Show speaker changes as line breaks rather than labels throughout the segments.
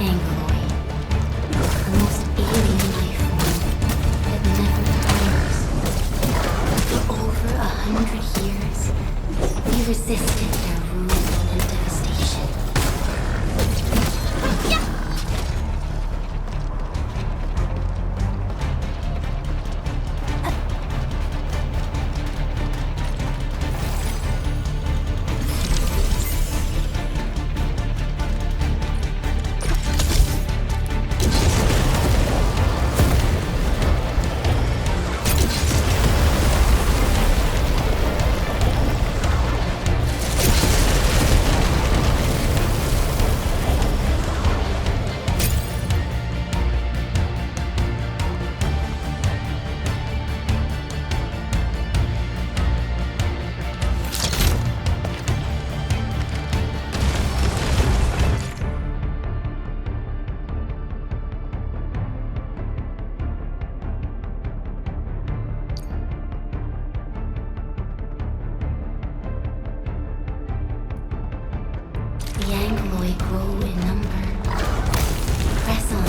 Angloid, the most alien life form that never tires. For over 100 years, we resisted their rule and devastation. The Angloid grow in number. Press on.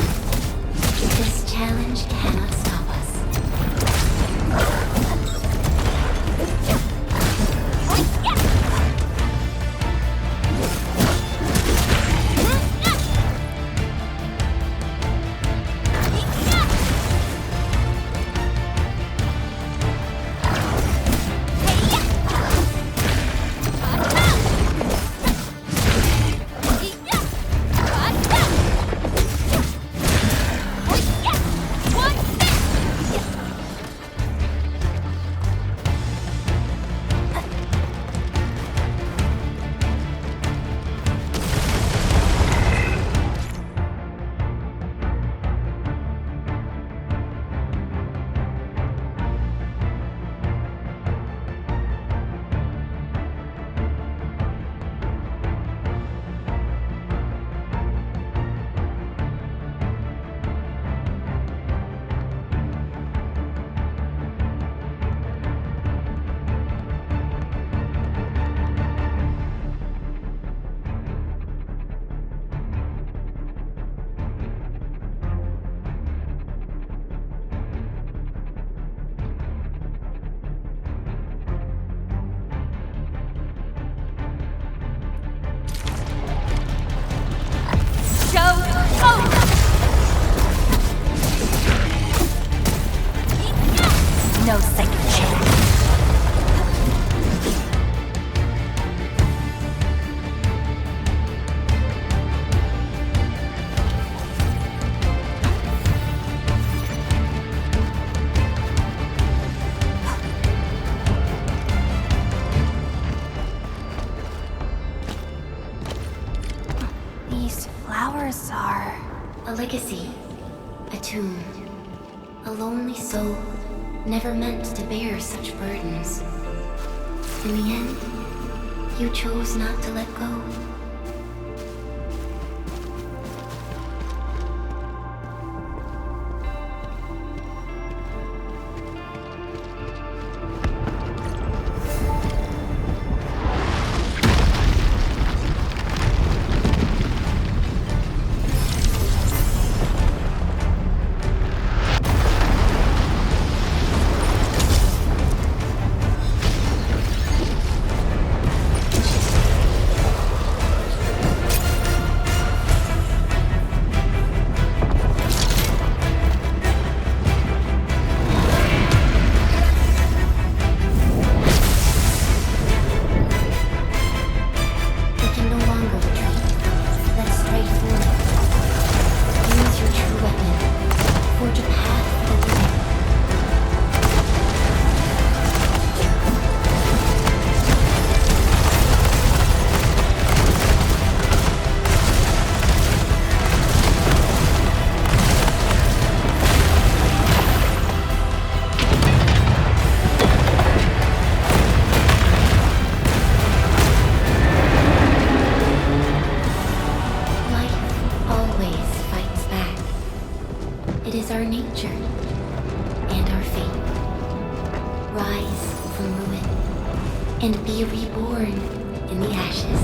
This challenge cannot stop us. No second chance.
These flowers are...
A legacy, a tomb, a lonely soul, never meant to bear such burdens. In the end, you chose not to let go. Our nature and our fate. Rise from ruin and be reborn in the ashes.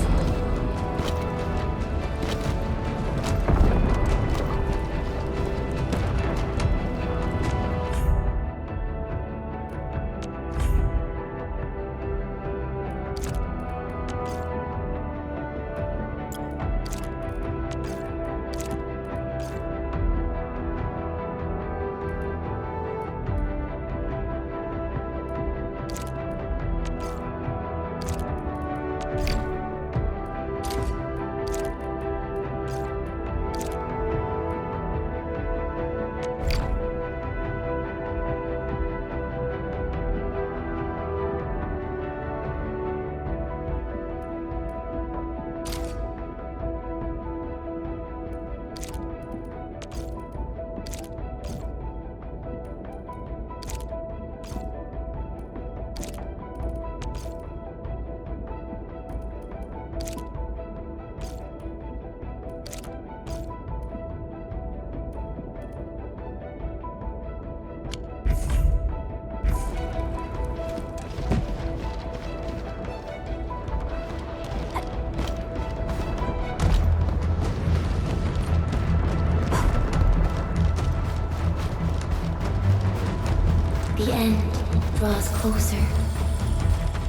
draws closer.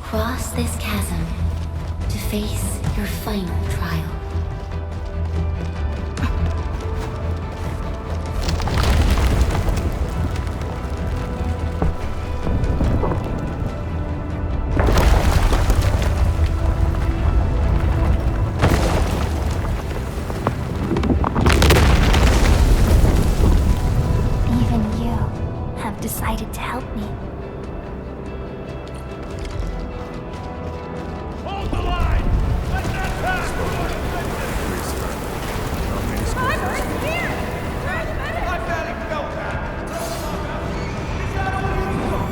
Cross this chasm to face your final trial.
Decided to help me.
Hold the line! Let that pass! Here! I've got it, go back! Is that all you want?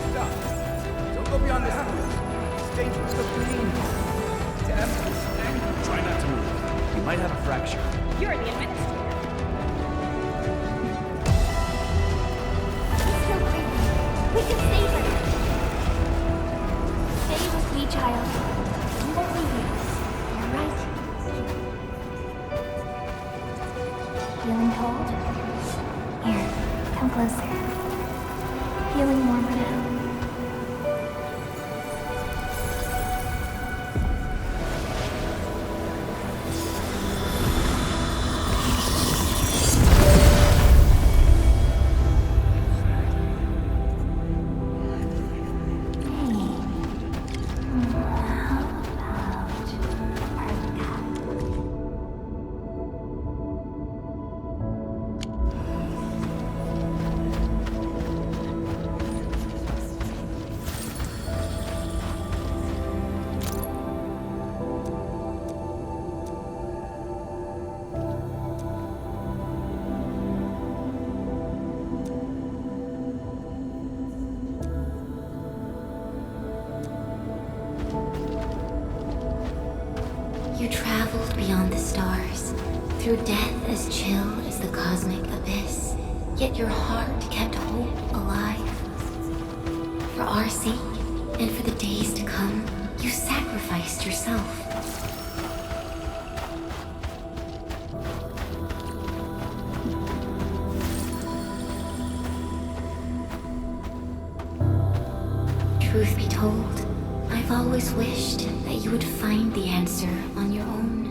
Stop. Don't go beyond this point. It's dangerous to pain. Death, anger. Try not to move. You might have a fracture.
You're the administrator.
She's still breathing. We can save her.
Stay with me, child. We won't leave you. You're right. Feeling cold? Here, come closer. Feeling warmer now.
You traveled beyond the stars, through death as chill as the cosmic abyss, yet your heart kept hope alive. For our sake, and for the days to come, you sacrificed yourself. Truth be told, I've always wished that you would find the answer on your own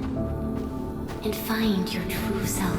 and find your true self.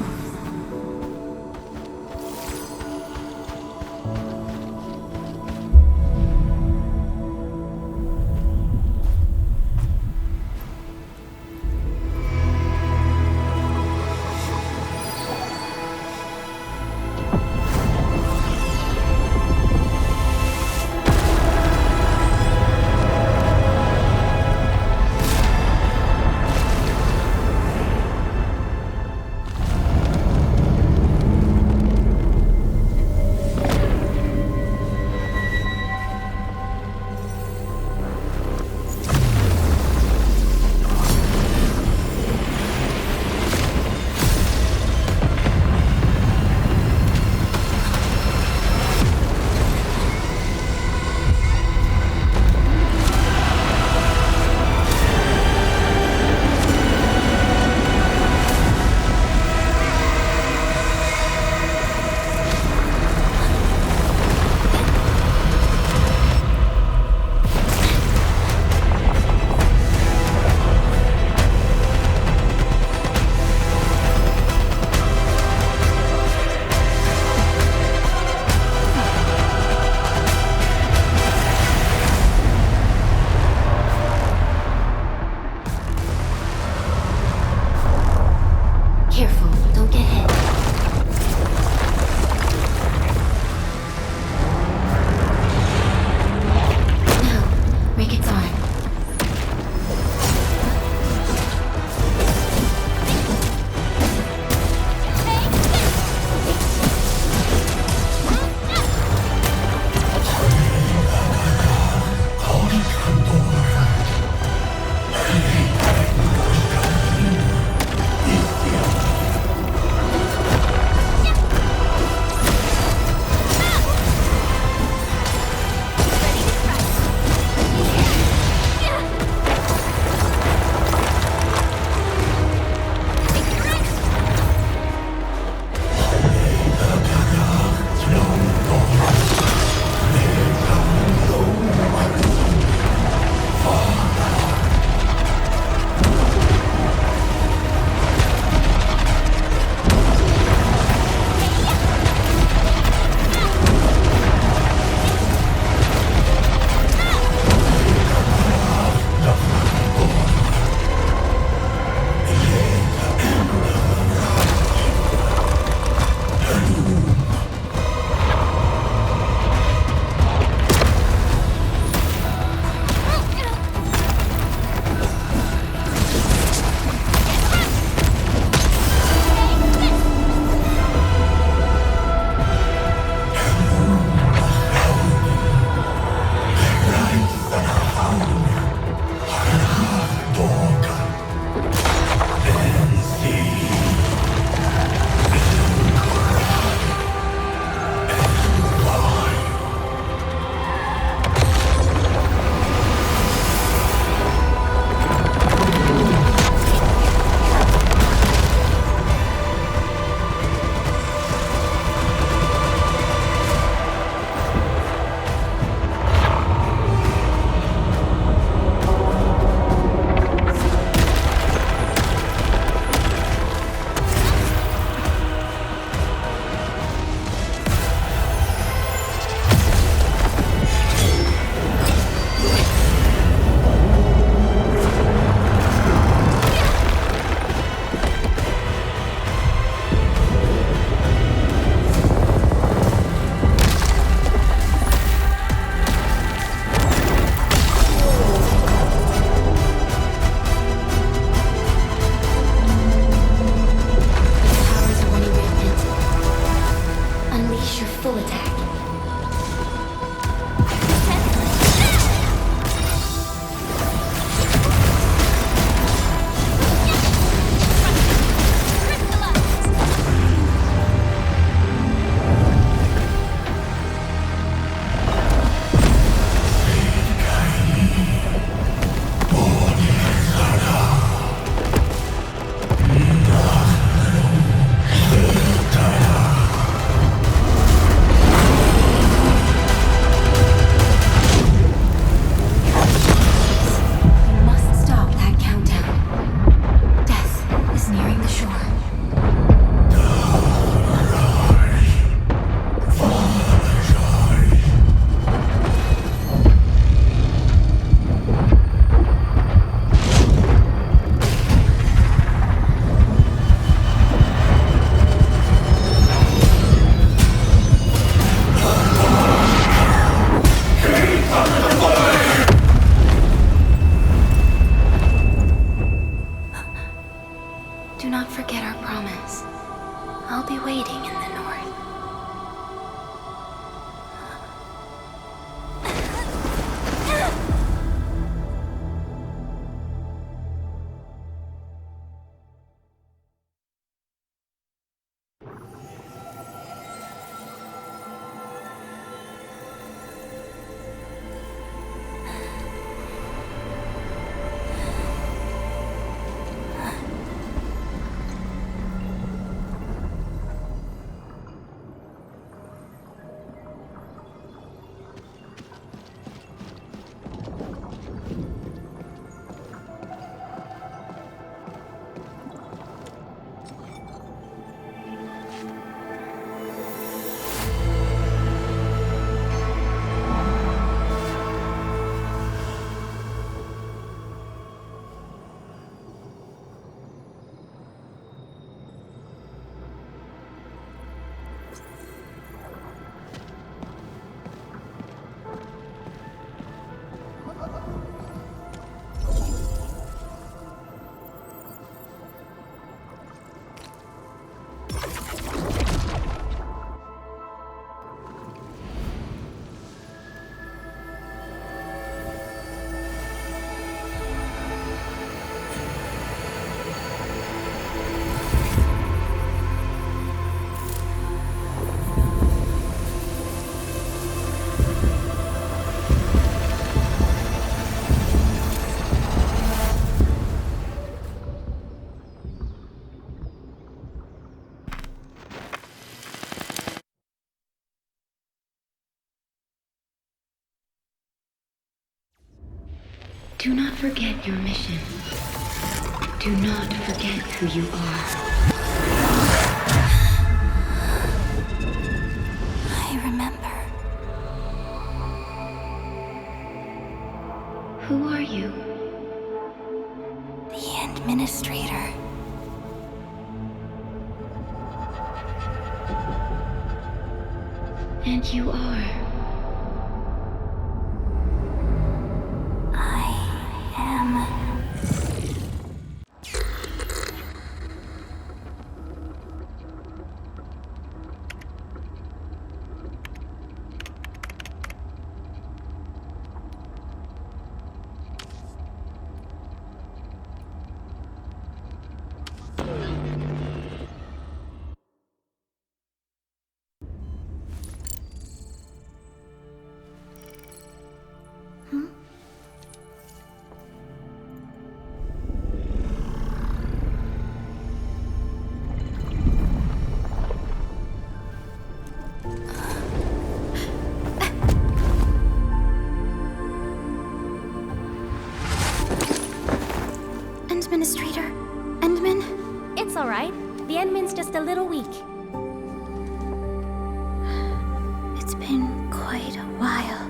Do not forget your mission. Do not forget who you are.
I remember.
Who are you?
The Administrator.
And you are.
I am.
Administrator? Endman?
It's alright. The Endman's just a little weak.
It's been quite a while.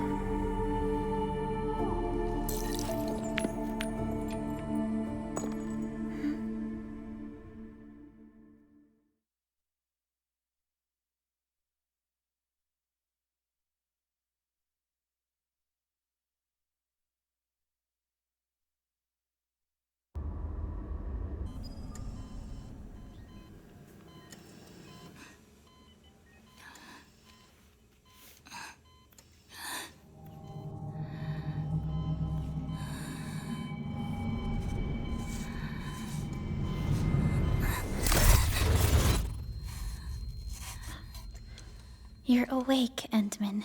You're awake, Endman.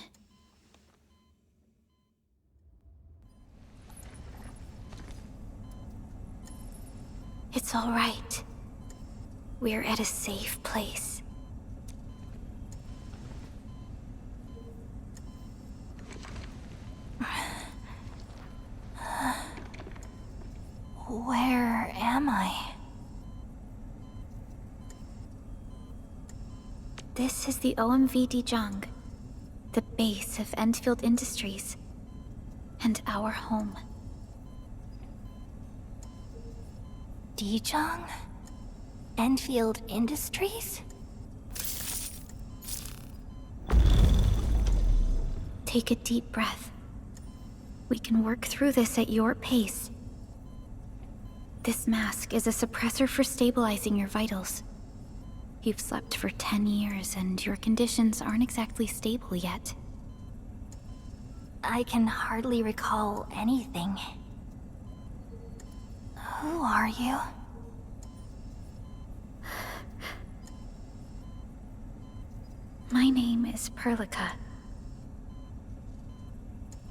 It's all right. We're at a safe place.
Where am I?
This is the OMV Dijong, the base of Endfield Industries, and our home.
Dijong? Endfield Industries?
Take a deep breath. We can work through this at your pace. This mask is a suppressor for stabilizing your vitals. You've slept for 10 years and your conditions aren't exactly stable yet.
I can hardly recall anything. Who are you?
My name is Perlica.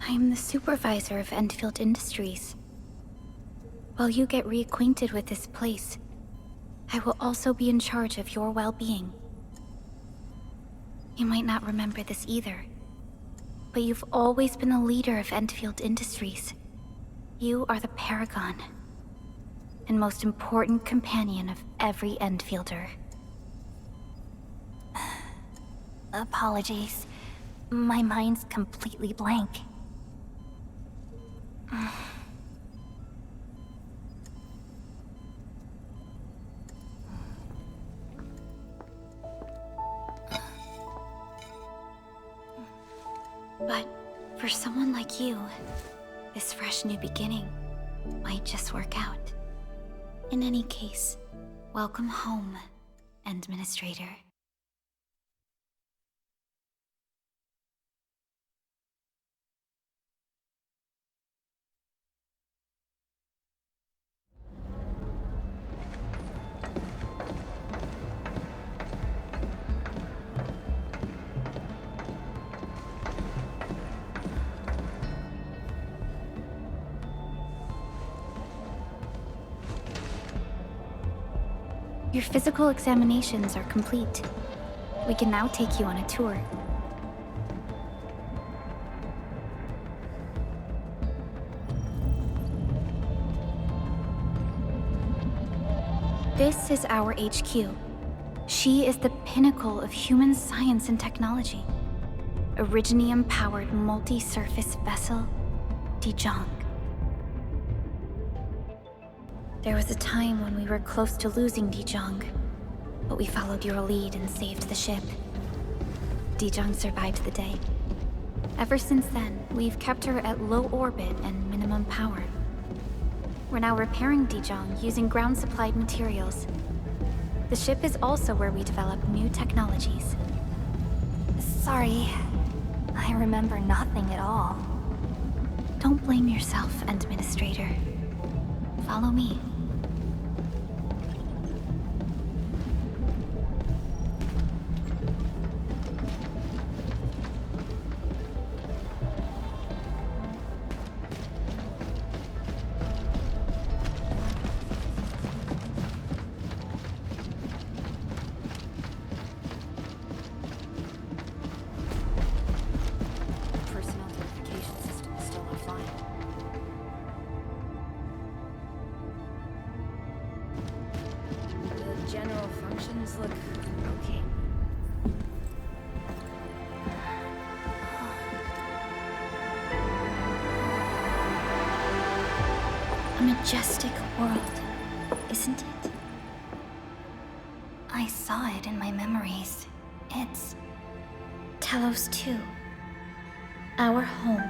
I'm the supervisor of Endfield Industries. While you get reacquainted with this place, I will also be in charge of your well-being. You might not remember this either, but you've always been the leader of Endfield Industries. You are the paragon, and most important companion of every Endfielder.
Apologies. My mind's completely blank.
But for someone like you, this fresh new beginning might just work out. In any case, welcome home, Administrator. Your physical examinations are complete. We can now take you on a tour. This is our HQ. She is the pinnacle of human science and technology. Originium-powered multi-surface vessel, Dijong. There was a time when we were close to losing Dijong, but we followed your lead and saved the ship. Dijong survived the day. Ever since then, we've kept her at low orbit and minimum power. We're now repairing Dijong using ground-supplied materials. The ship is also where we develop new technologies.
Sorry, I remember nothing at all.
Don't blame yourself, Administrator. Follow me.
Personnel verification system is still offline. The general functions look okay.
A majestic world, isn't it?
I saw it in my memories. It's
Talos 2. Our home.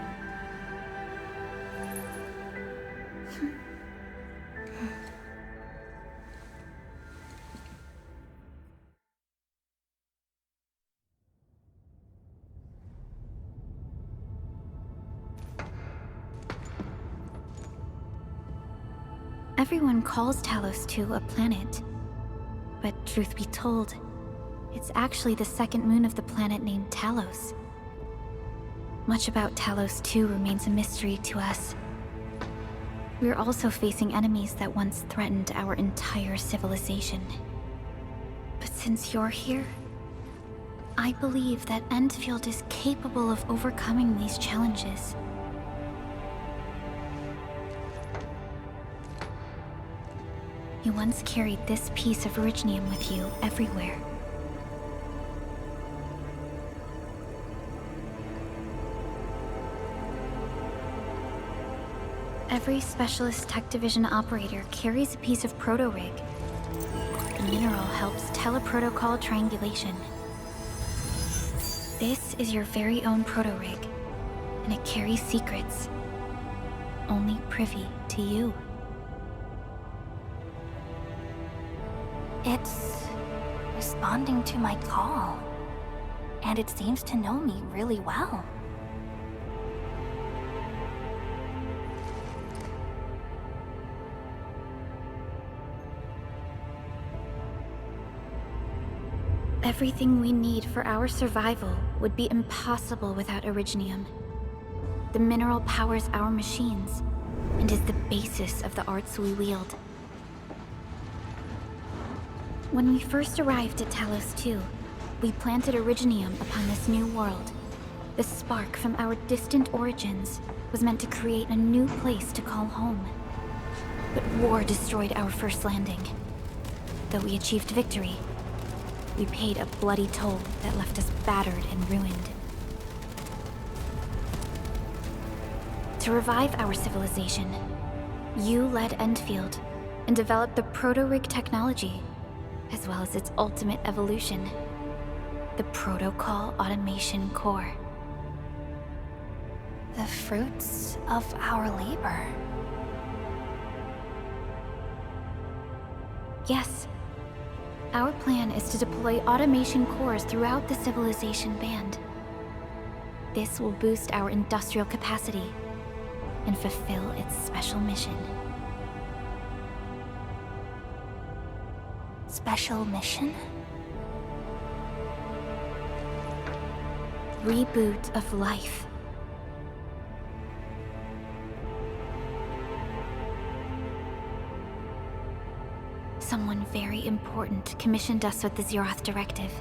Everyone calls Talos 2 a planet. But truth be told, it's actually the second moon of the planet named Talos. Much about Talos 2 remains a mystery to us. We're also facing enemies that once threatened our entire civilization. But since you're here, I believe that Endfield is capable of overcoming these challenges. You once carried this piece of Originium with you everywhere. Every Specialist Tech Division operator carries a piece of proto-rig. The mineral helps teleprotocol triangulation. This is your very own proto-rig, and it carries secrets only privy to you.
It's responding to my call. And it seems to know me really well.
Everything we need for our survival would be impossible without Originium. The mineral powers our machines, and is the basis of the arts we wield. When we first arrived at Talos 2, we planted Originium upon this new world. The spark from our distant origins was meant to create a new place to call home. But war destroyed our first landing. Though we achieved victory, we paid a bloody toll that left us battered and ruined. To revive our civilization, you led Endfield and developed the proto-rig technology, as well as its ultimate evolution, the Protocol Automation Core.
The fruits of our labor.
Yes. Our plan is to deploy automation cores throughout the civilization band. This will boost our industrial capacity and fulfill its special mission.
Special mission?
Reboot of life. Someone very important commissioned us with the Zeroth Directive.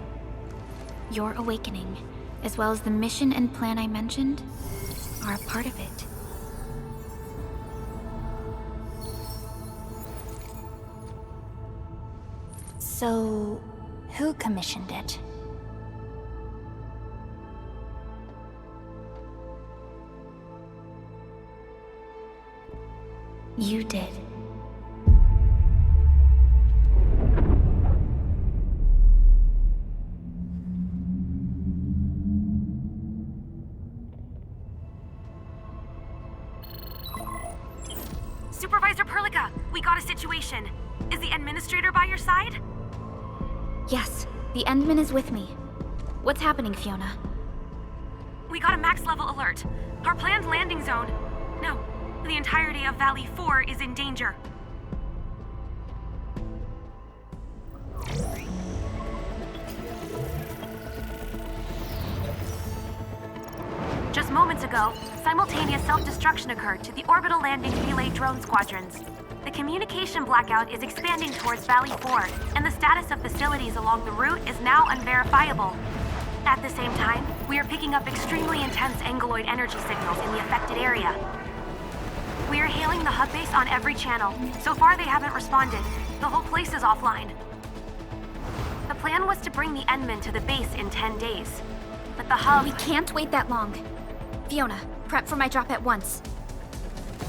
Your awakening, as well as the mission and plan I mentioned, are a part of it.
So, who commissioned it?
You did.
Supervisor Perlica, we got a situation. Is the administrator by your side?
Yes, the Endman is with me. What's happening, Fiona?
We got a max level alert. Our planned landing zone. No, the entirety of Valley 4 is in danger. Just moments ago, simultaneous self-destruction occurred to the orbital landing relay drone squadrons. The communication blackout is expanding towards Valley 4, and the status of facilities along the route is now unverifiable. At the same time, we are picking up extremely intense angeloid energy signals in the affected area. We are hailing the hub base on every channel. So far, they haven't responded. The whole place is offline. The plan was to bring the Endman to the base in 10 days. But the hub...
We can't wait that long. Fiona, prep for my drop at once.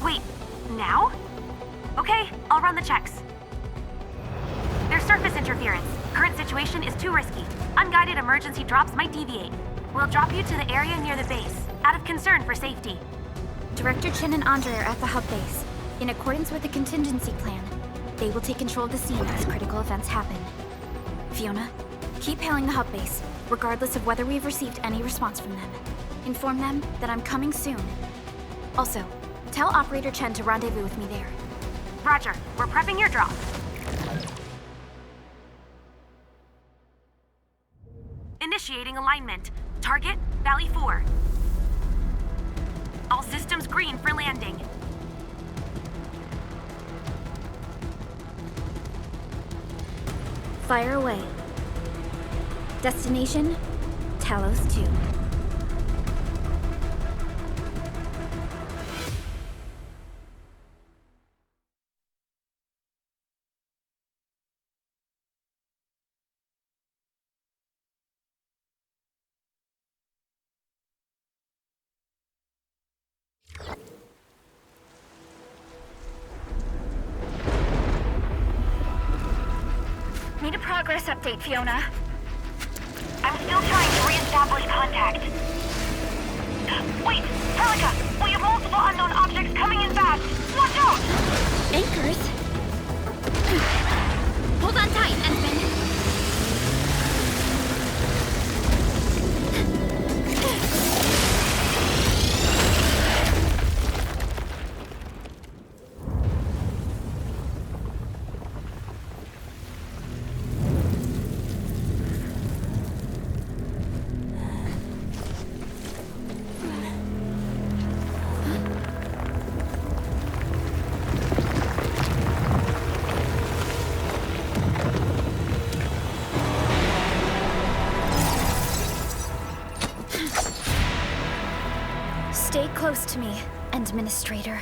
Wait, now? Okay, I'll run the checks. There's surface interference. Current situation is too risky. Unguided emergency drops might deviate. We'll drop you to the area near the base, out of concern for safety.
Director Chen and Andre are at the hub base. In accordance with the contingency plan, they will take control of the scene as critical events happen. Fiona, keep hailing the hub base, regardless of whether we've received any response from them. Inform them that I'm coming soon. Also, tell Operator Chen to rendezvous with me there.
Roger, we're prepping your drop. Initiating alignment. Target, Valley 4. All systems green for landing.
Fire away. Destination, Talos 2.
Need a progress update, Fiona.
I'm still trying to re-establish contact. Wait, Perlica, we have multiple unknown objects coming in fast. Watch out!
Anchors? Hold on tight, Endman. Stay close to me, Administrator.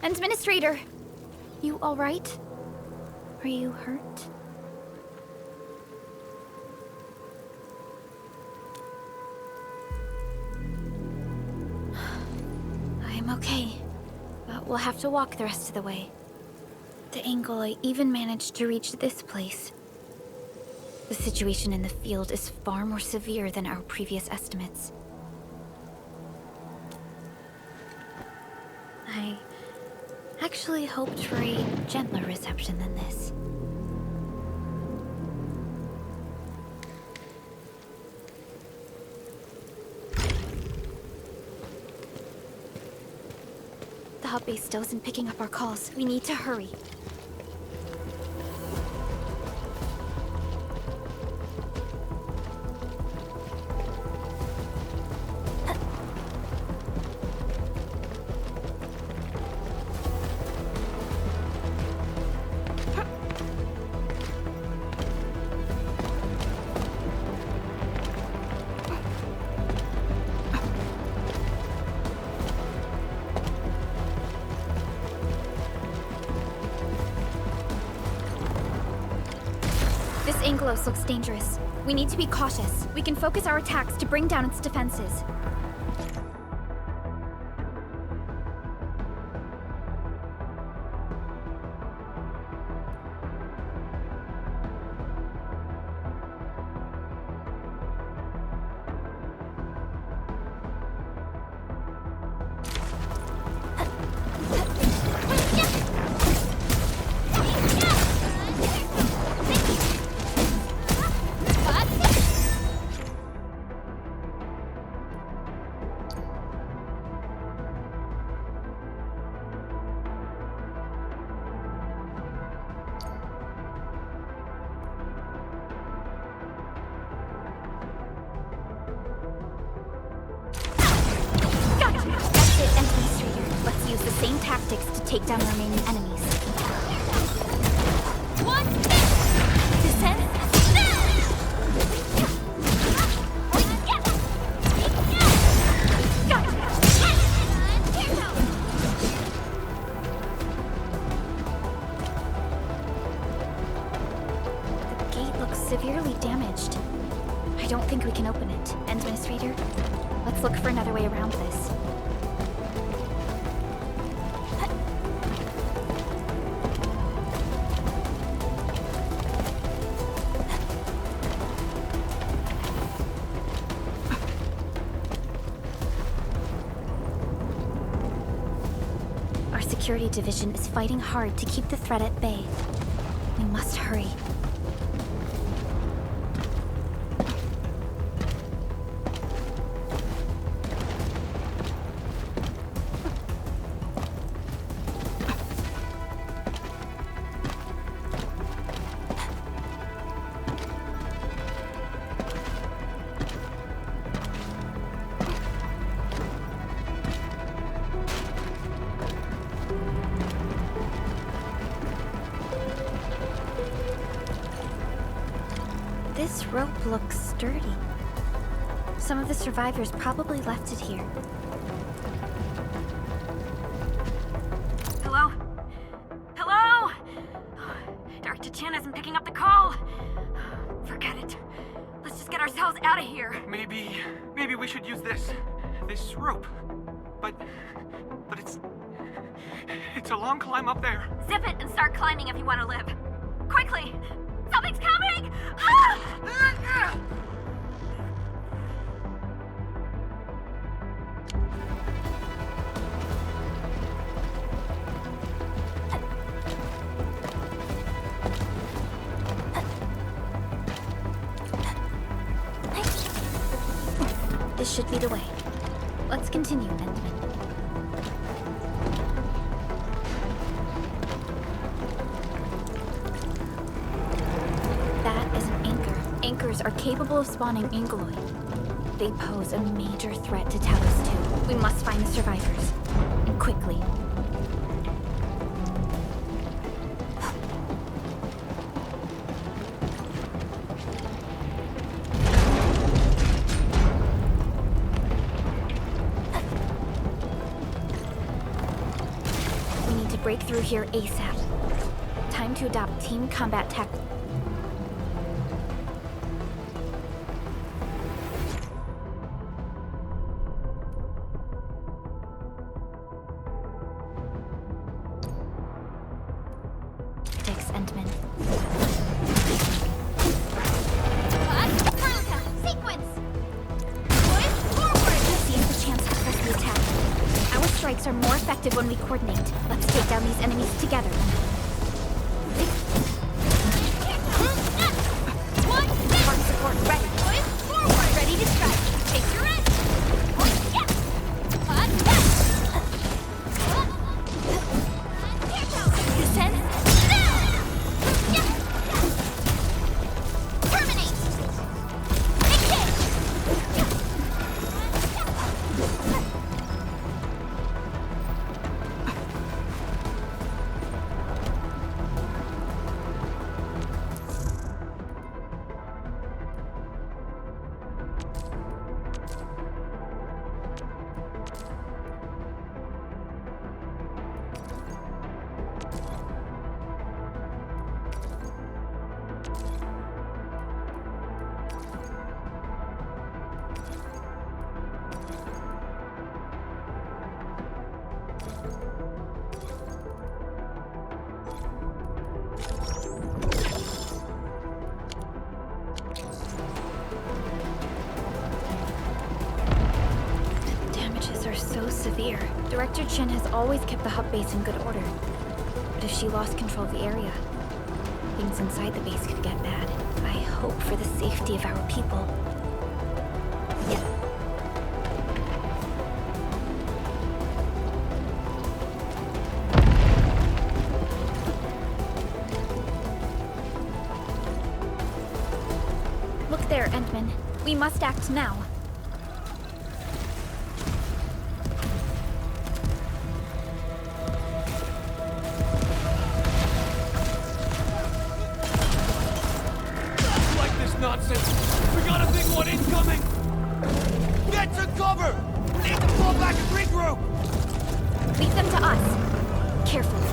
Administrator, you all right? Are you hurt? I'm okay, but we'll have to walk the rest of the way. The angle I even managed to reach this place. The situation in the field is far more severe than our previous estimates. I actually hoped for a gentler reception than this. the hub base still isn't picking up our calls. We need to hurry. This Angelos looks dangerous. We need to be cautious. We can focus our attacks to bring down its defenses. That's it, Administrator. Let's use the same tactics to take down the remaining enemies. Descend. The gate looks severely damaged. I don't think we can open it. Administrator, let's look for another way around this. Our security division is fighting hard to keep the threat at bay. We must hurry. This rope looks sturdy. Some of the survivors probably left it here.
Hello? Hello? Dr. Chan isn't picking up the call. Forget it. Let's just get ourselves out of here.
Maybe we should use this rope. But it's a long climb up there.
Zip it and start climbing if you want to live. Quickly! Something's coming! Ah!
This should be the way. Let's continue, Endman. That is an anchor. Anchors are capable of spawning Angeloid. They pose a major threat to Talos 2. We must find the survivors. And quickly. We need to break through here ASAP. Time to adopt team combat tactics. Endman.
Sequence!
Seize the chance to press the attack. Our strikes are more effective when we coordinate. Let's take down these enemies together. Hard support ready.
Forward! Ready to strike. Take your edge!
severe. Director Chin has always kept the hub base in good order. But if she lost control of the area, things inside the base could get bad. I hope for the safety of our people. Look there, Endman. We must act now.
Like this nonsense! We got a big one incoming! Get to cover! We need to fall back and regroup!
Leave them to us. Carefully.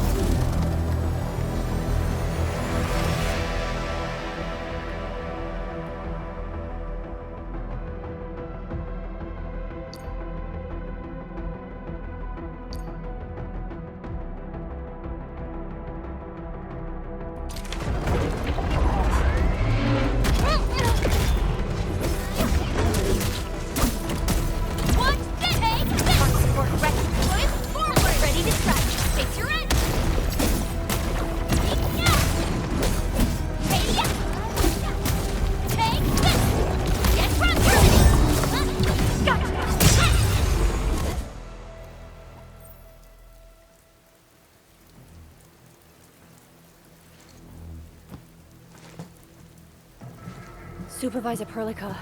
Supervisor Perlica,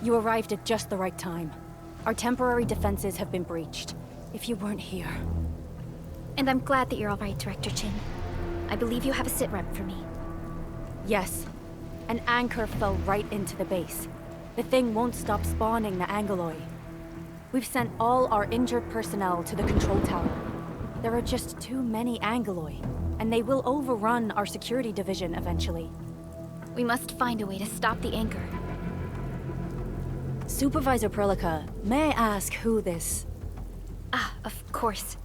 you arrived at just the right time. Our temporary defenses have been breached. If you weren't here...
And I'm glad that you're all right, Director Chin. I believe you have a sitrep for me.
Yes. An anchor fell right into the base. The thing won't stop spawning the Angoloi. We've sent all our injured personnel to the control tower. There are just too many Angoloi, and they will overrun our security division eventually.
We must find a way to stop the anchor.
Supervisor Perlica, may I ask who this...
Ah, of course.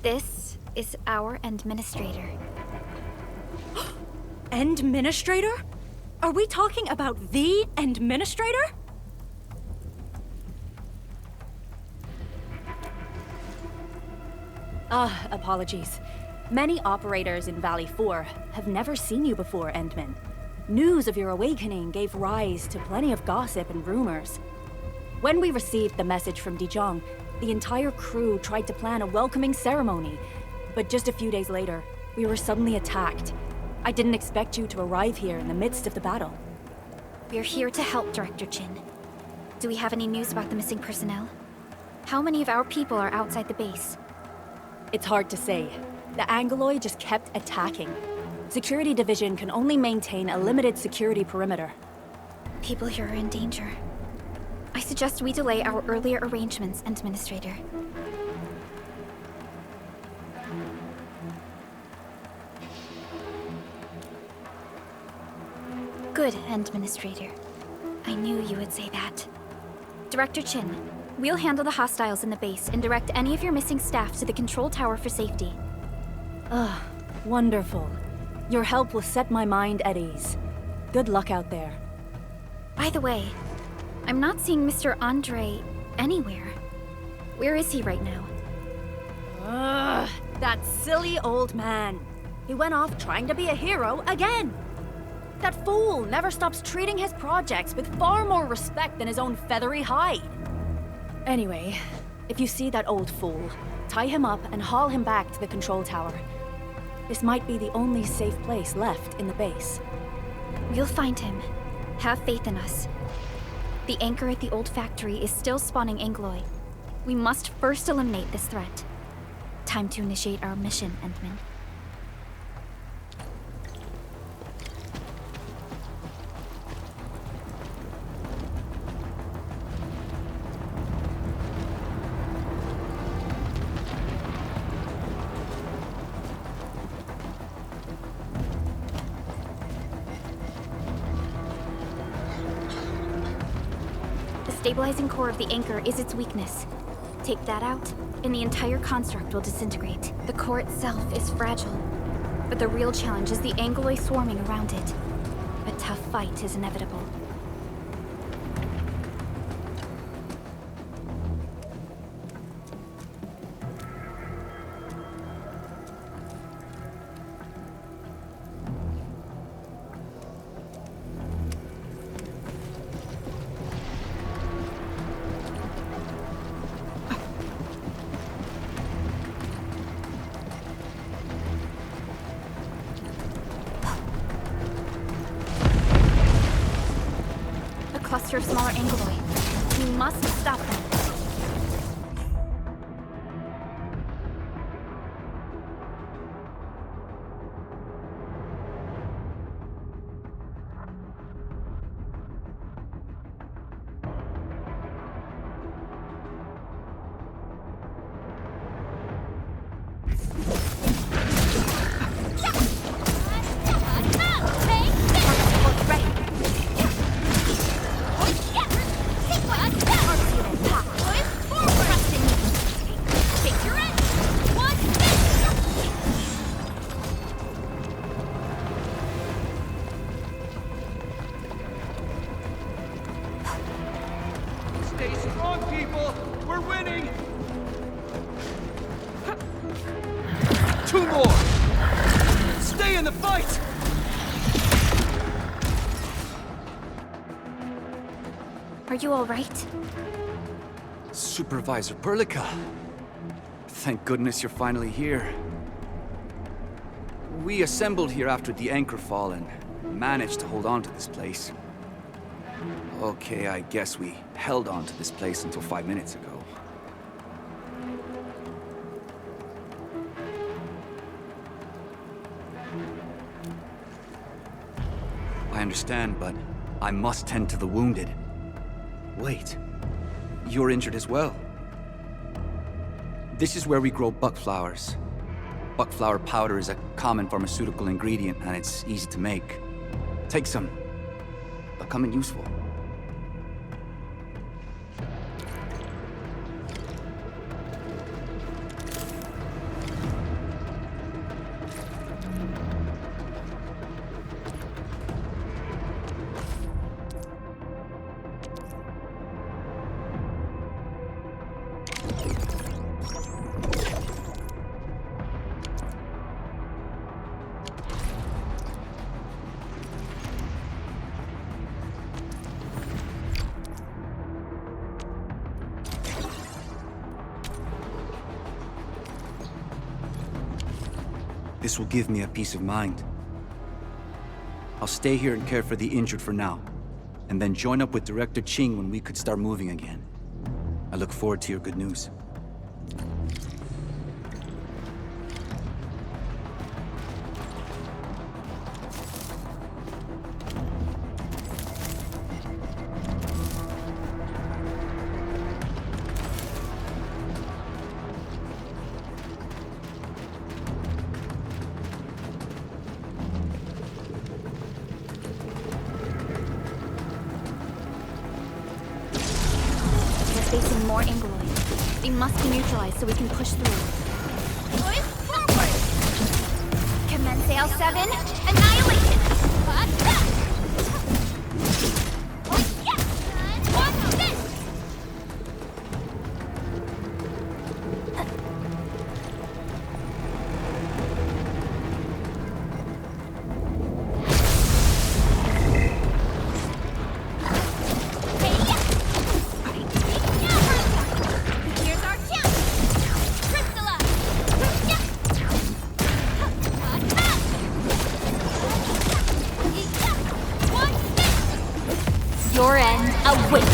This is our administrator.
Administrator? Are we talking about the administrator? Apologies. Many operators in Valley 4 have never seen you before, Endman. News of your awakening gave rise to plenty of gossip and rumors. When we received the message from Dijon, the entire crew tried to plan a welcoming ceremony. But just a few days later, we were suddenly attacked. I didn't expect you to arrive here in the midst of the battle.
We're here to help, Director Chin. Do we have any news about the missing personnel? How many of our people are outside the base?
It's hard to say. The Angoloi just kept attacking. Security Division can only maintain a limited security perimeter.
People here are in danger. I suggest we delay our earlier arrangements, Administrator. Good, Administrator. I knew you would say that. Director Chin, we'll handle the hostiles in the base and direct any of your missing staff to the control tower for safety.
Wonderful. Your help will set my mind at ease. Good luck out there.
By the way, I'm not seeing Mr. Andre anywhere. Where is he right now?
That silly old man. He went off trying to be a hero again. That fool never stops treating his projects with far more respect than his own feathery hide. Anyway, if you see that old fool, tie him up and haul him back to the control tower. This might be the only safe place left in the base.
We'll find him. Have faith in us. The anchor at the old factory is still spawning Angoloi. We must first eliminate this threat. Time to initiate our mission, Endman. The stabilizing core of the anchor is its weakness. Take that out, and the entire construct will disintegrate. The core itself is fragile, but the real challenge is the Angoloi swarming around it. A tough fight is inevitable. cluster of smaller angloi. We must stop them.
Stay strong, people! We're winning! 2 more! Stay in the fight!
Are you all right?
Supervisor Perlica. Thank goodness you're finally here. We assembled here after the anchor fall and managed to hold on to this place. Okay, I guess we held on to this place until 5 minutes ago. I understand, but I must tend to the wounded. Wait, you're injured as well. This is where we grow buckflowers. Buckflower powder is a common pharmaceutical ingredient and it's easy to make. Take some. They'll come in useful. This will give me a peace of mind. I'll stay here and care for the injured for now, and then join up with Director Ching when we could start moving again. I look forward to your good news.
Facing more angloi. They must be neutralized so we can push through.
Boys, forward! Commence L7, annihilation! Watch this!
Your end awaits.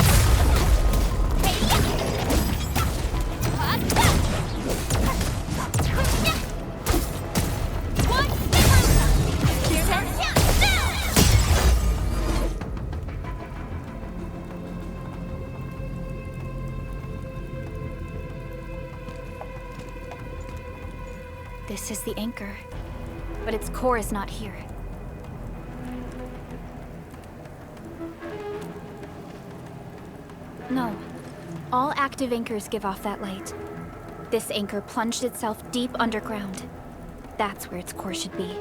This is the anchor, but its core is not here. No. All active anchors give off that light. This anchor plunged itself deep underground. That's where its core should be.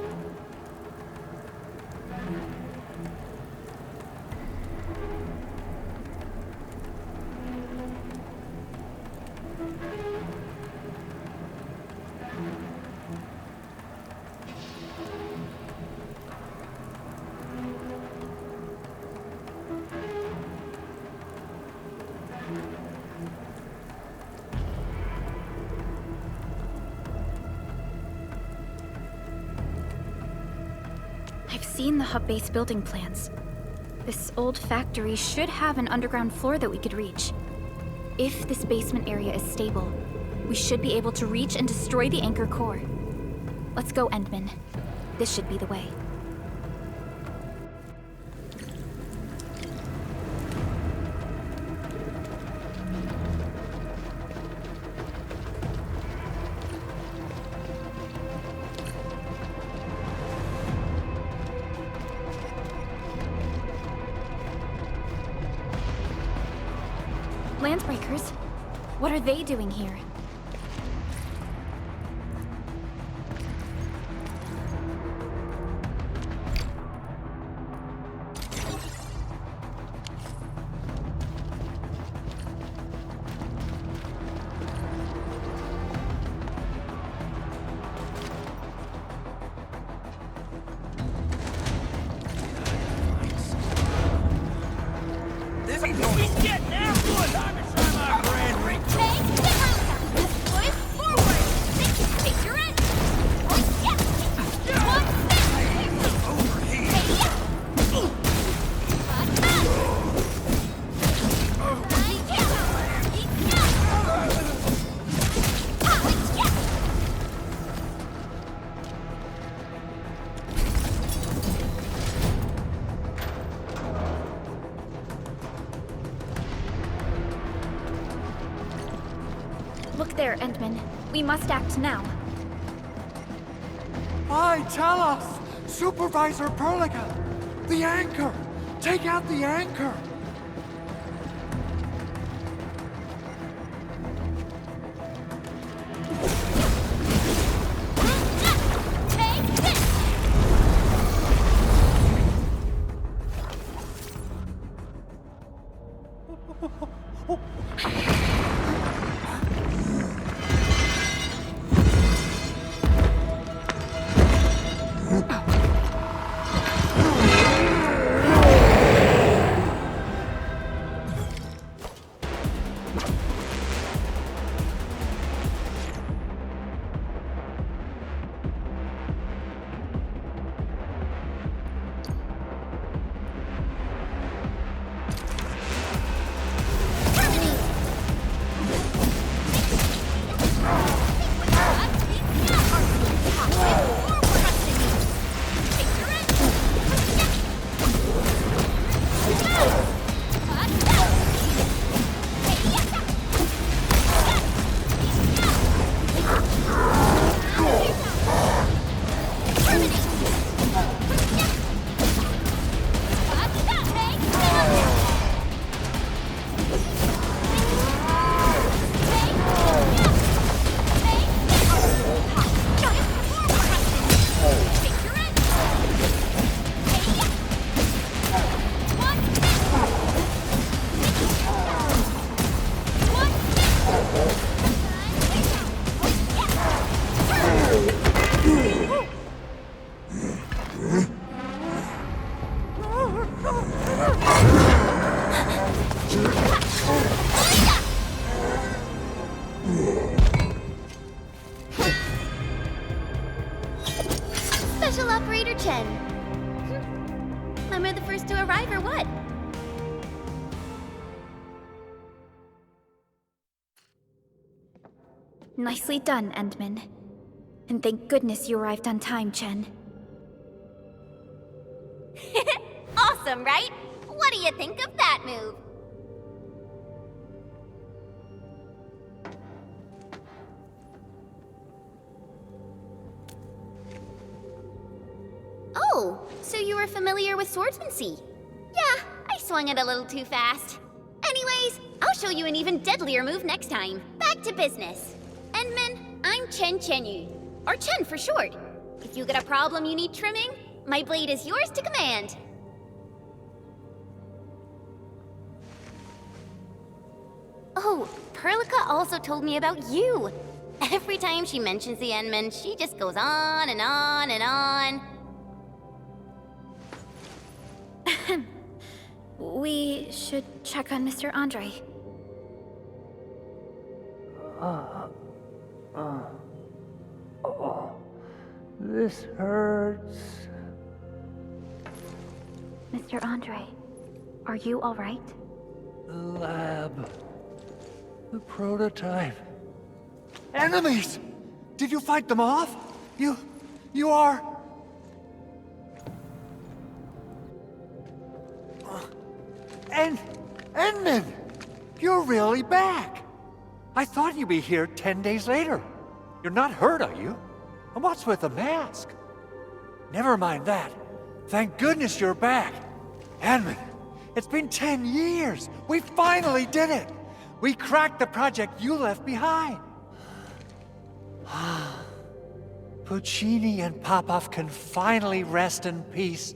I've seen the hub base building plans. This old factory should have an underground floor that we could reach. If this basement area is stable, we should be able to reach and destroy the anchor core. Let's go, Endman. This should be the way. Landsbreakers? What are they doing here?
This ain't no shit now! Good! Time to try my brand ring!
Take the house! Push forward! Take your end! Oh, yeah! One step!
Overheat!
Hey, yeah!
Look there, Endman. We must act now.
Aye, tell us! Supervisor Perlica! The anchor! Take out the anchor!
Take this! Special Operator Chen. Am I the first to arrive or what?
Nicely done, Endman. And thank goodness you arrived on time, Chen.
Awesome, right? What do you think of that move? Oh, so you were familiar with swordsmancy? Yeah, I swung it a little too fast. Anyways, I'll show you an even deadlier move next time. Back to business. Endman, I'm Chen Chenyu, or Chen for short. If you get a problem you need trimming, my blade is yours to command. Oh, Perlica also told me about you. Every time she mentions the Endman, she just goes on and on and on.
We should check on Mr. Andre.
This hurts.
Mr. Andre, Are you all right?
The lab. The prototype. Enemies! Did you fight them off? You are... Endman! You're really back! I thought you'd be here 10 days later. You're not hurt, are you? And what's with the mask? Never mind that. Thank goodness you're back. Endman, it's been 10 years. We finally did it. We cracked the project you left behind. Puccini and Popov can finally rest in peace.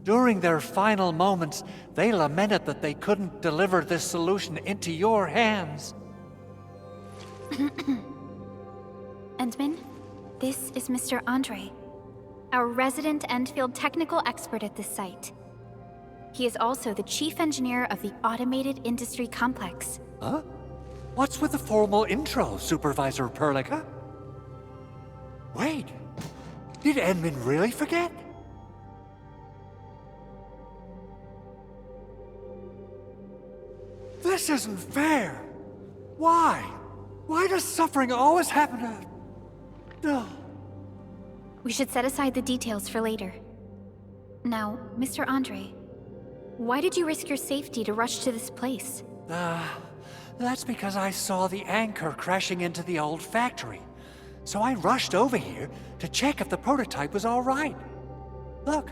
During their final moments, they lamented that they couldn't deliver this solution into your hands.
Endman, this is Mr. Andre, our resident Endfield technical expert at this site. He is also the chief engineer of the Automated Industry Complex.
Huh? What's with the formal intro, Supervisor Perlica? Wait, did Endman really forget? This isn't fair. Why? Why does suffering always happen to... No.
We should set aside the details for later. Now, Mr. Andre, why did you risk your safety to rush to this place?
That's because I saw the anchor crashing into the old factory. So I rushed over here to check if the prototype was all right. Look,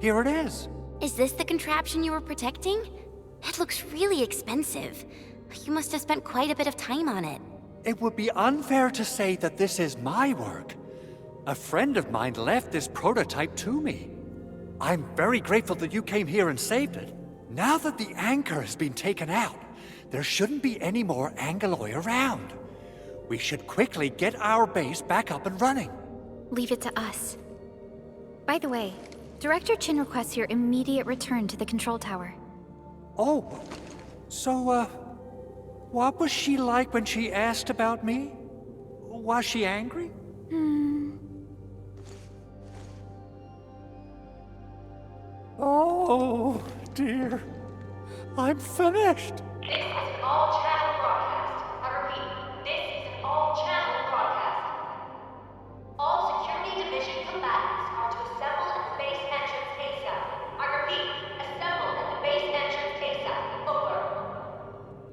here it is.
Is this the contraption you were protecting? It looks really expensive. You must have spent quite a bit of time on it.
It would be unfair to say that this is my work. A friend of mine left this prototype to me. I'm very grateful that you came here and saved it. Now that the anchor has been taken out, there shouldn't be any more Angaloi around. We should quickly get our base back up and running.
Leave it to us. By the way, Director Chin requests your immediate return to the control tower.
Oh, so, what was she like when she asked about me? Was she angry? Oh, dear. I'm finished.
This is an all-channel broadcast. I repeat, this is an all-channel broadcast. All security division combatants are to assemble at the base entrance ASAP. I repeat, assemble at the base entrance ASAP. Over.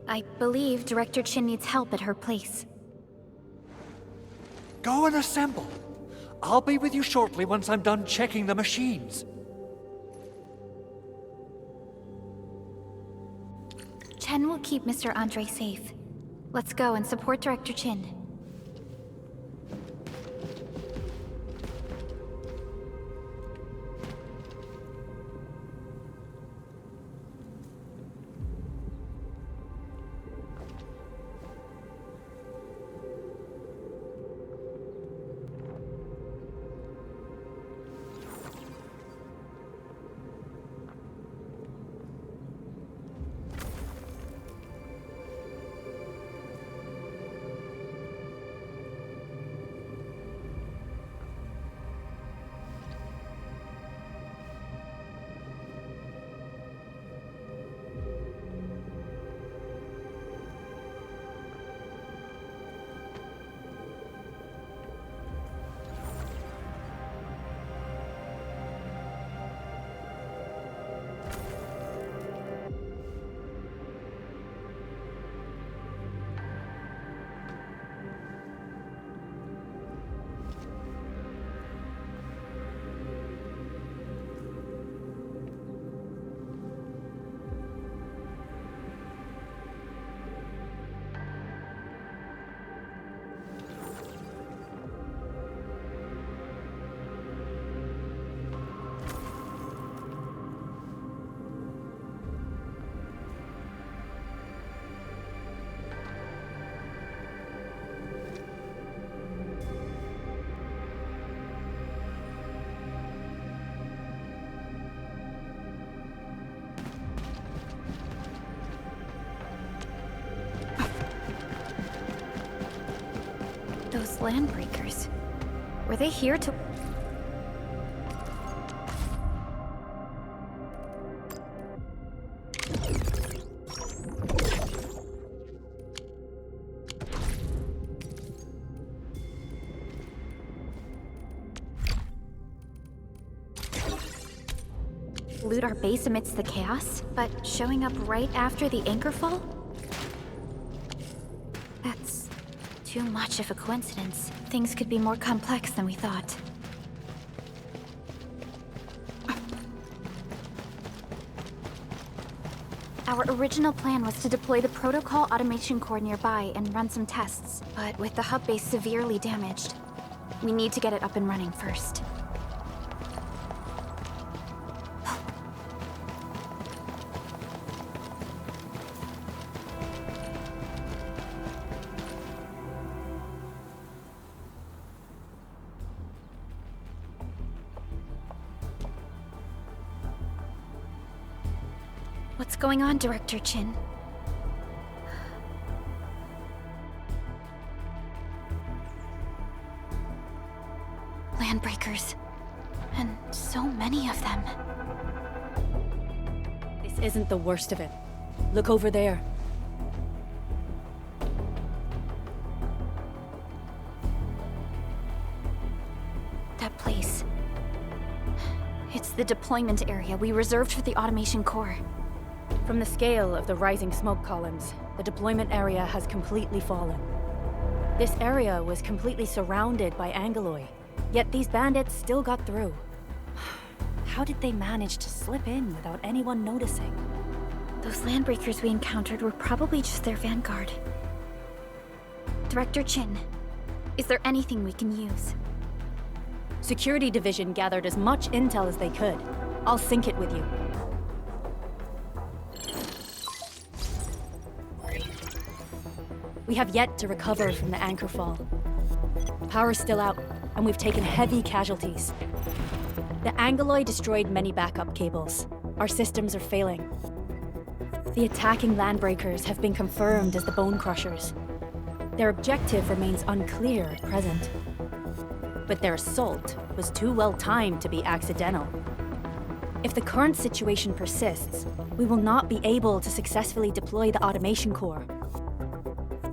I believe Director Chin needs help at her place.
Go and assemble. I'll be with you shortly once I'm done checking the machines.
Chen will keep Mr. Andre safe. Let's go and support Director Chin. Those landbreakers. Were they here to... loot our base amidst the chaos, but showing up right after the anchor fall? That's too much of a coincidence. Things could be more complex than we thought. Our original plan was to deploy the protocol automation core nearby and run some tests, but with the hub base severely damaged, we need to get it up and running first. What's going on, Director Chin? Landbreakers. And so many of them.
This isn't the worst of it. Look over there.
That place. It's the deployment area we reserved for the automation core.
From the scale of the rising smoke columns, the deployment area has completely fallen. This area was completely surrounded by Angeloi, yet these bandits still got through. How did they manage to slip in without anyone noticing?
Those landbreakers we encountered were probably just their vanguard. Director Chin, is there anything we can use?
Security Division gathered as much intel as they could. I'll sync it with you. We have yet to recover from the anchor fall. The power's still out, and we've taken heavy casualties. The Angeloi destroyed many backup cables. Our systems are failing. The attacking landbreakers have been confirmed as the Bone Crushers. Their objective remains unclear at present. But their assault was too well timed to be accidental. If the current situation persists, we will not be able to successfully deploy the automation core.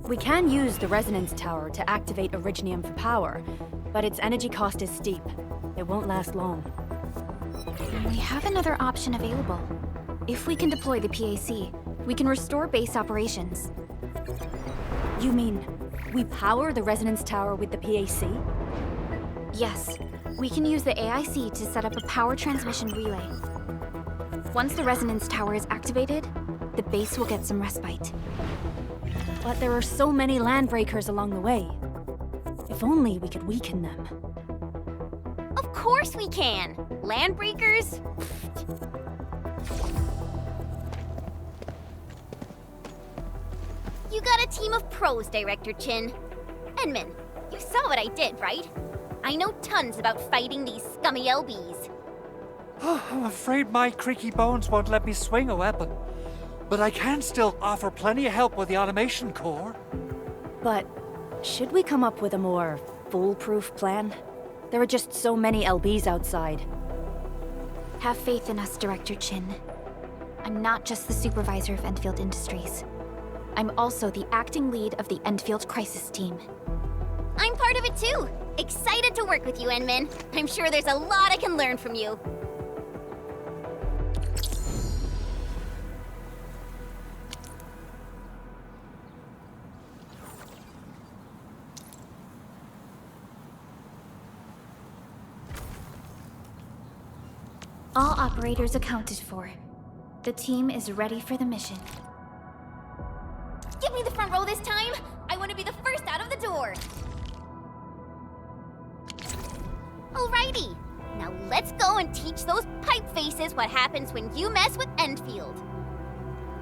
We can use the resonance tower to activate Originium for power, but its energy cost is steep. It won't last long.
We have another option available. If we can deploy the PAC, we can restore base operations.
You mean, we power the resonance tower with the PAC?
Yes, we can use the AIC to set up a power transmission relay. Once the resonance tower is activated, the base will get some respite.
But there are so many landbreakers along the way. If only we could weaken them.
Of course we can! Landbreakers? You got a team of pros, Director Chin. Enman, you saw what I did, right? I know tons about fighting these scummy LBs.
I'm afraid my creaky bones won't let me swing a weapon. But I can still offer plenty of help with the automation core.
But should we come up with a more foolproof plan? There are just so many LBs outside.
Have faith in us, Director Chin. I'm not just the supervisor of Endfield Industries. I'm also the acting lead of the Endfield Crisis Team.
I'm part of it too! Excited to work with you, Enman. I'm sure there's a lot I can learn from you.
All operators accounted for. The team is ready for the mission.
Give me the front row this time! I want to be the first out of the door! Alrighty, now let's go and teach those pipe faces what happens when you mess with Endfield.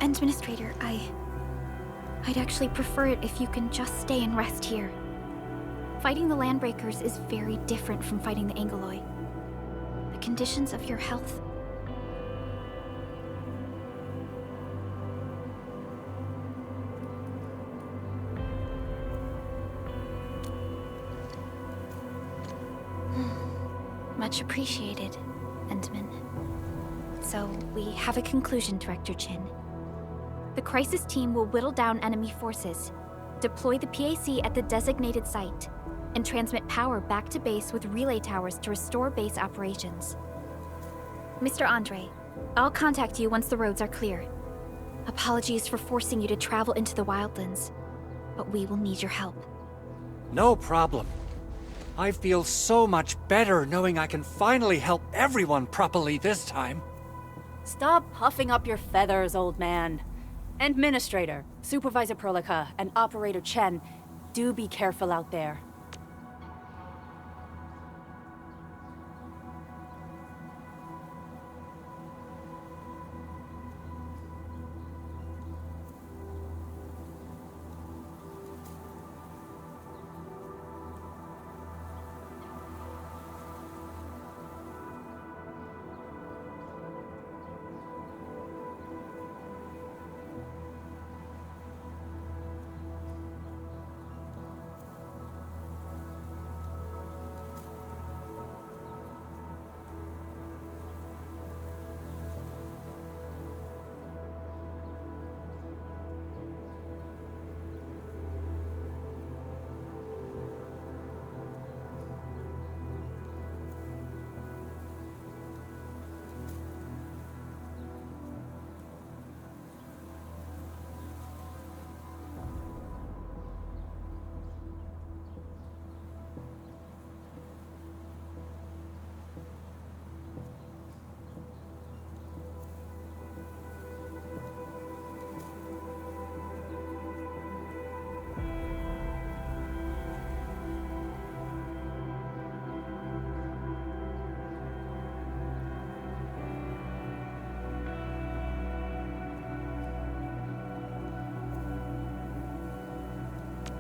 Administrator, I'd actually prefer it if you can just stay and rest here. Fighting the Landbreakers is very different from fighting the Angeloi. The conditions of your health. Much appreciated, Endman. So, we have a conclusion, Director Chin. The Crisis Team will whittle down enemy forces, deploy the PAC at the designated site, and transmit power back to base with relay towers to restore base operations. Mr. Andre, I'll contact you once the roads are clear. Apologies for forcing you to travel into the wildlands, but we will need your help.
No problem. I feel so much better knowing I can finally help everyone properly this time.
Stop puffing up your feathers, old man. Administrator, Supervisor Prolica, and Operator Chen, do be careful out there.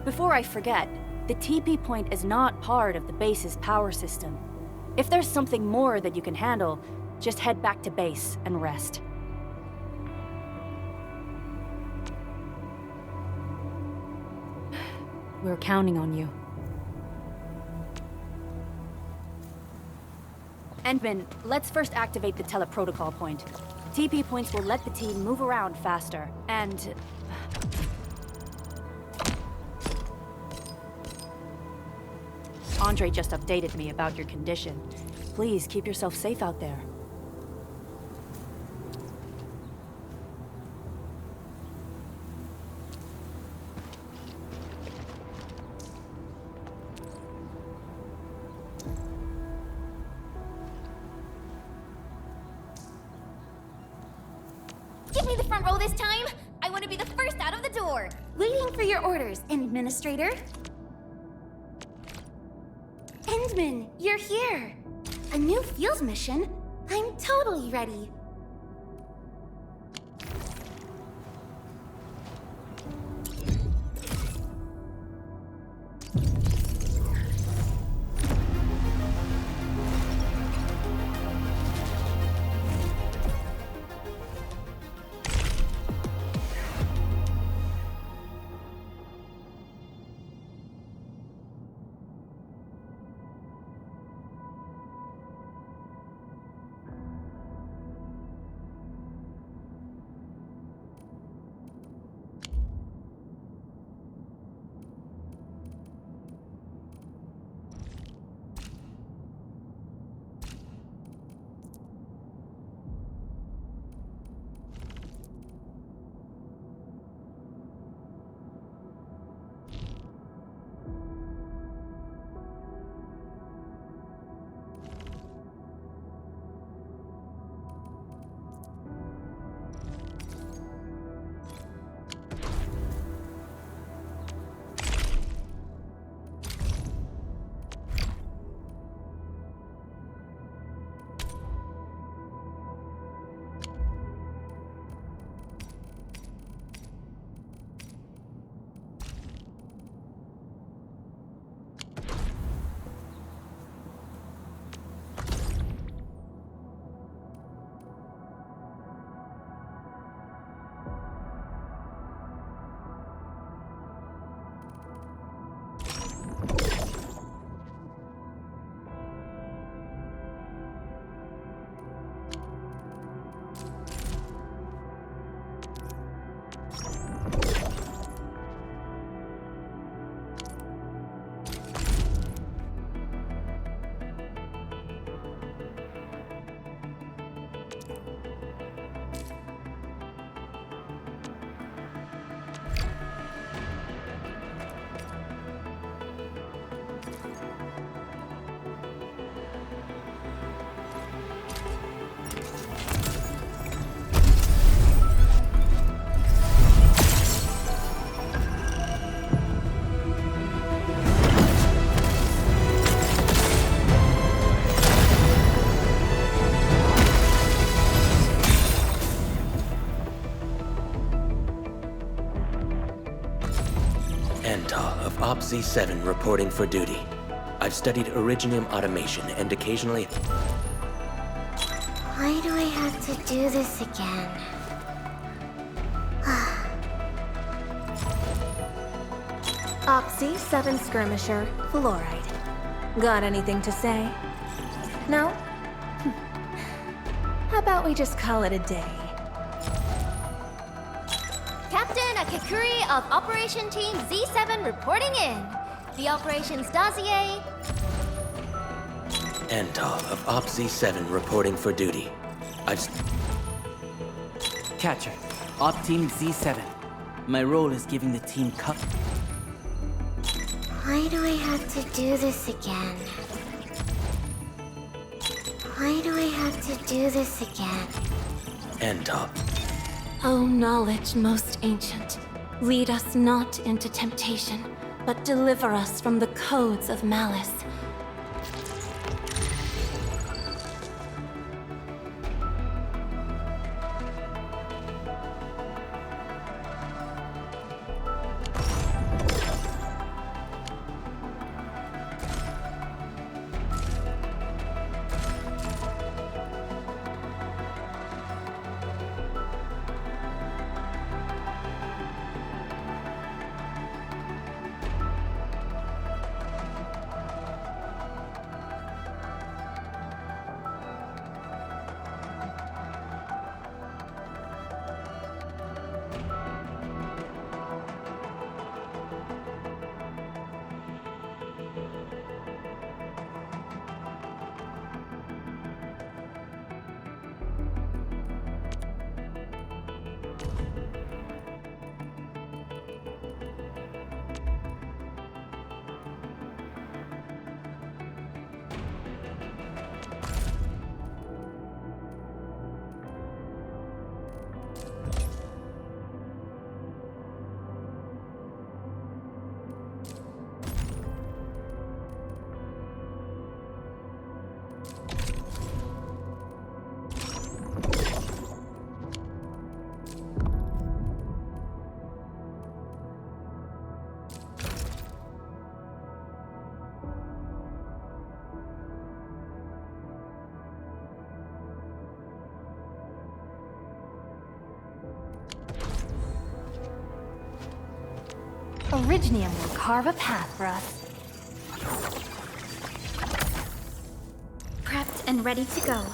Before I forget, the TP point is not part of the base's power system. If there's something more that you can handle, just head back to base and rest. We're counting on you. Endman, let's first activate the teleprotocol point. TP points will let the team move around faster, and... Andre just updated me about your condition. Please keep yourself safe out there.
Give me the front row this time! I want to be the first out of the door! Waiting for your orders, Administrator. Endman, you're here! A new field mission? I'm totally ready.
Antal of Op Z7 reporting for duty. I've studied Originium automation and occasionally...
Why do I have to do this again?
Opsy 7 Skirmisher, Fluoride. Got anything to say? No? How about we just call it a day?
Captain Akakuri of Operation Team Z7 reporting in. The operations dossier.
Antal of Op Z7 reporting for duty. I've...
Catcher, Op Team Z7. My role is giving the team
Why do I have to do this again? Why do I have to do this again?
Antal.
O knowledge most ancient, lead us not into temptation, but deliver us from the codes of malice.
Originium will carve a path for us.
Prepped and ready to go.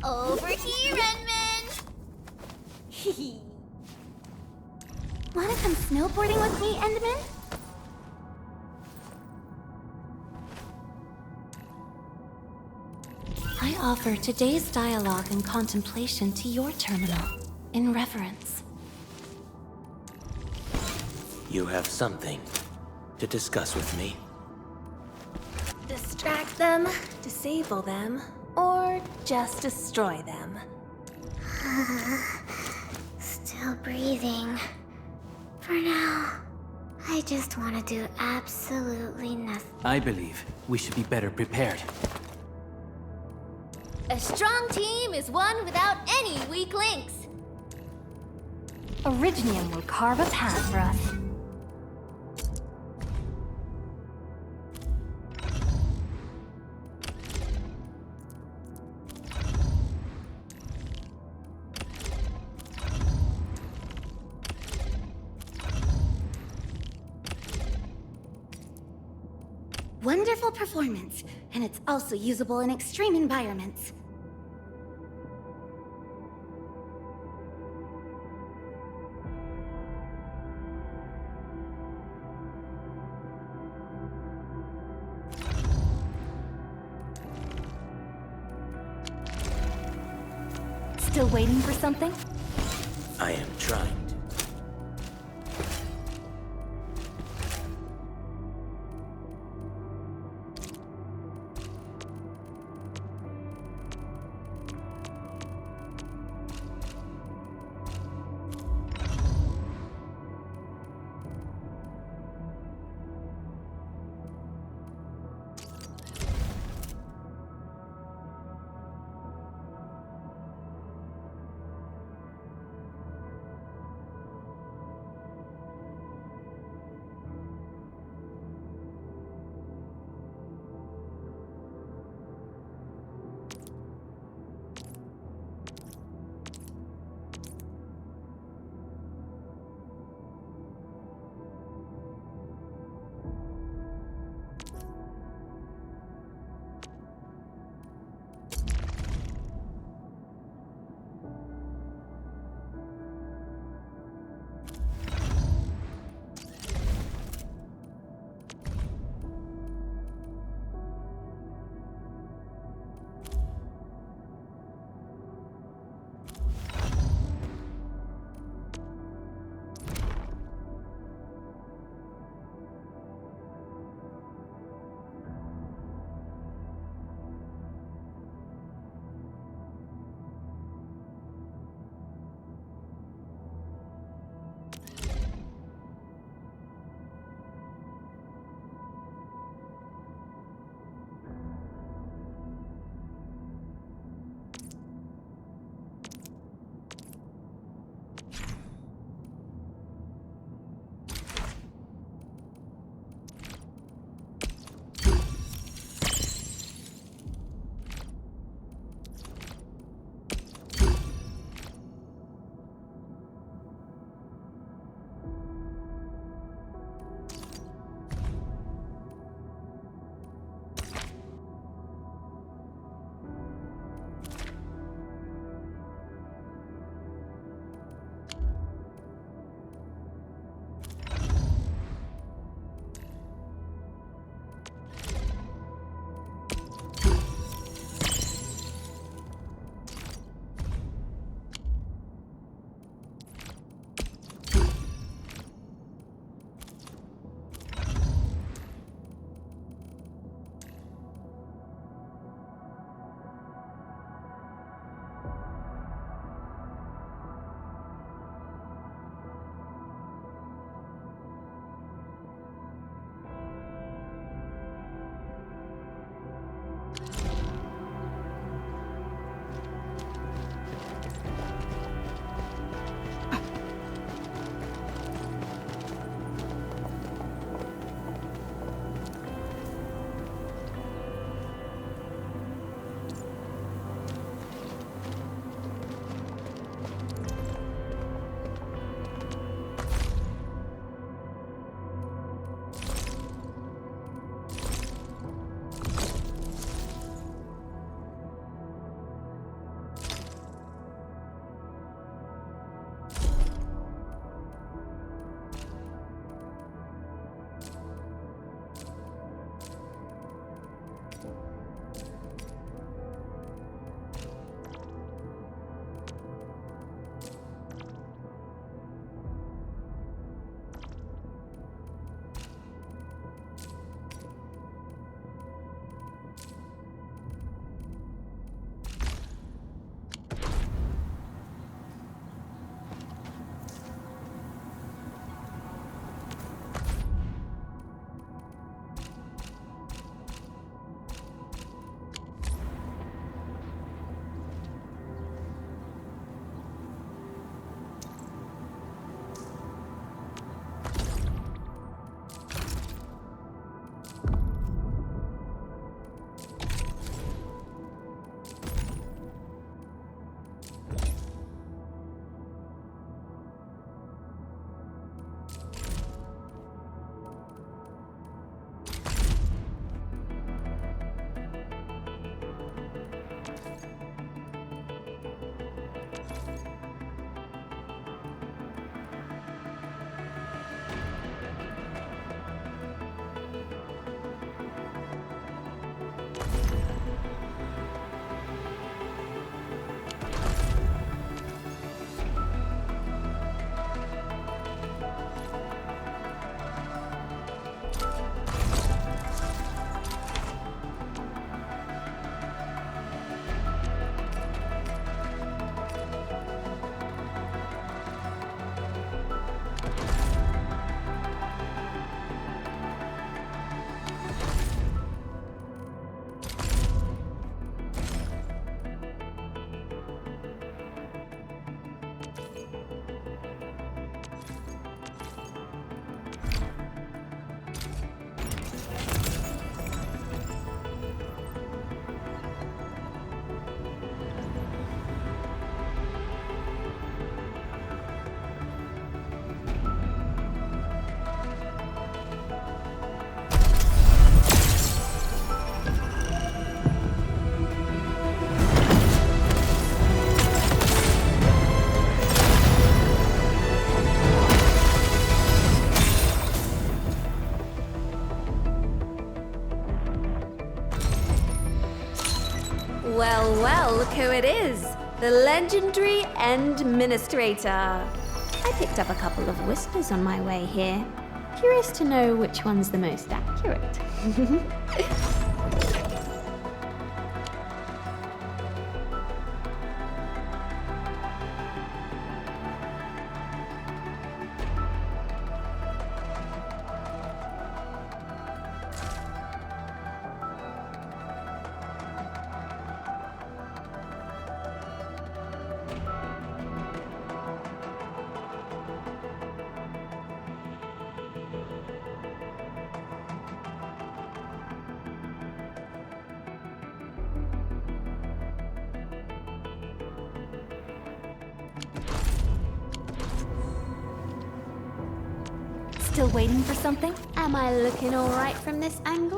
Over here, Renman!
Wanna come snowboarding with me, Endman? I offer today's dialogue and contemplation to your terminal, in reverence.
You have something to discuss with me.
Distract them, disable them, or just destroy them.
Still breathing. For now, I just want to do absolutely nothing.
I believe we should be better prepared.
A strong team is one without any weak links.
Originium will carve a path for us.
Wonderful performance, and it's also usable in extreme environments.
Still waiting for something?
I am trying to.
who it is. The legendary Administrator. I picked up a couple of whispers on my way here. Curious to know which one's the most accurate.
Still waiting for something?
Am I looking alright from this angle?